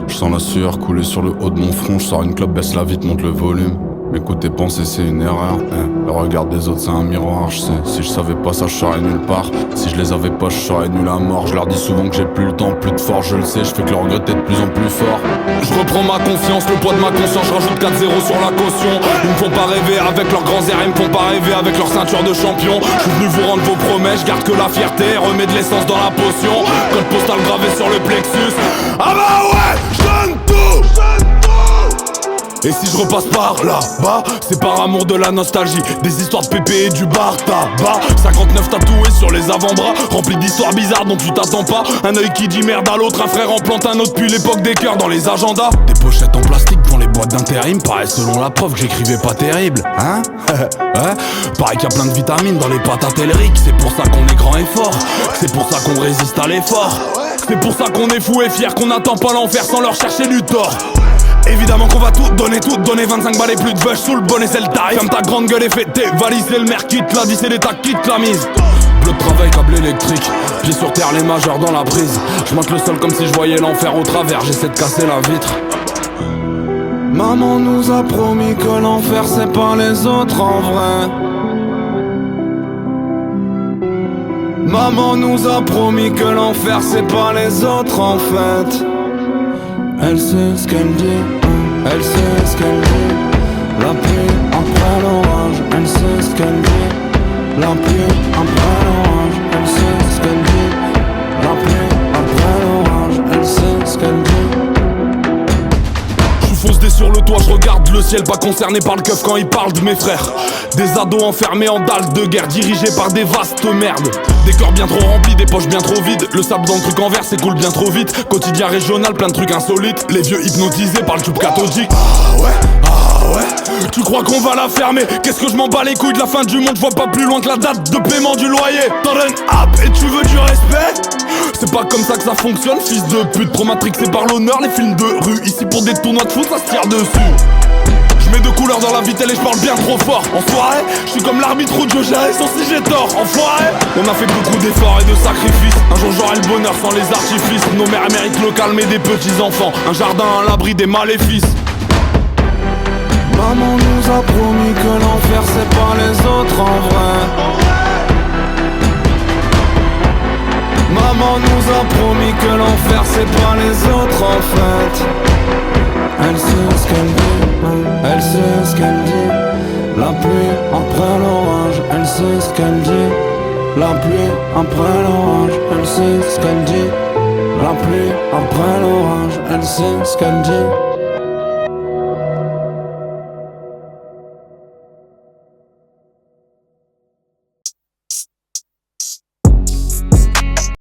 Je sens la sueur couler sur le haut de mon front. Je sors une clope, baisse la vitre, monte le volume. M'écouter penser c'est une erreur, Le regard des autres c'est un miroir, je sais. Si je savais pas ça je serais nulle part. Si je les avais pas je serais nul à mort. Je leur dis souvent que j'ai plus le temps, plus de force, je le sais. Je fais que le regretter de plus en plus fort. Je reprends ma confiance, le poids de ma conscience. Je rajoute 4-0 sur la caution. Ils me font pas rêver avec leurs grands airs. Ils me font pas rêver avec leur ceinture de champion. Je suis venu vous rendre vos promesses, je garde que la fierté. Remets de l'essence dans la potion. Code postal gravé sur le plexus. Ah bah ouais, je donne tout. Et si je repasse par là-bas, c'est par amour de la nostalgie. Des histoires de pépé et du bar tabac. 59 tatoués sur les avant-bras, remplis d'histoires bizarres dont tu t'attends pas. Un œil qui dit merde à l'autre, un frère en plante un autre. Puis l'époque des cœurs dans les agendas. Des pochettes en plastique devant les boîtes d'intérim. Paraît selon la prof que j'écrivais pas terrible. Hein? Ouais. Pareil qu'il y a plein de vitamines dans les pâtes à Telric. C'est pour ça qu'on est grand et fort. C'est pour ça qu'on résiste à l'effort. C'est pour ça qu'on est fou et fier, qu'on n'attend pas l'enfer sans leur chercher du tort. Évidemment qu'on va tout donner 25 balles et plus de vaches sous le bonnet, c'est le tarif. Ferme ta grande gueule et fais tes valises, c'est le maire quitte la vie, c'est l'état quitte la mise. Bleu de travail, câble électrique, pieds sur terre, les majeurs dans la prise. Je monte le sol comme si je voyais l'enfer au travers, j'essaie de casser la vitre. Maman nous a promis que l'enfer c'est pas les autres en vrai. Maman nous a promis que l'enfer c'est pas les autres en fait. Elle sait ce qu'elle dit, elle sait ce qu'elle dit. La pluie après l'orage, elle sait ce qu'elle dit. La pluie après l'orage, elle sait ce qu'elle dit. La pluie après l'orage, elle sait ce qu'elle dit. Fonce des sur le toit, je regarde le ciel, pas concerné par le keuf quand il parle de mes frères. Des ados enfermés en dalles de guerre, dirigés par des vastes merdes. Des corps bien trop remplis, des poches bien trop vides. Le sable dans le truc en verre s'écoule bien trop vite. Quotidien régional, plein de trucs insolites. Les vieux hypnotisés par le tube cathodique. Ah ouais, tu crois qu'on va la fermer? Qu'est-ce que je m'en bats les couilles de la fin du monde? Je vois pas plus loin que la date de paiement du loyer. T'en donnes up et tu veux du respect? C'est pas comme ça que ça fonctionne, fils de pute. Pro-matrixé par l'honneur, les films de rue. Ici pour des tournois de foot, ça se tire dessus. Je mets deux couleurs dans la vitelle et je parle bien trop fort. En soirée, je suis comme l'arbitre au jeu, j'ai raison si j'ai tort. Enfoiré, on a fait beaucoup d'efforts et de sacrifices. Un jour j'aurai le bonheur sans les artifices. Nos mères méritent le calme et des petits enfants. Un jardin à l'abri des maléfices. Maman nous a promis que l'enfer c'est pas les autres en vrai. Maman nous a promis que l'enfer c'est pas les autres en fait. Elle sait ce qu'elle dit, elle sait ce qu'elle dit. La pluie après l'orage, elle sait ce qu'elle dit. La pluie après l'orage, elle sait ce qu'elle dit. La pluie après l'orage, elle sait ce qu'elle dit.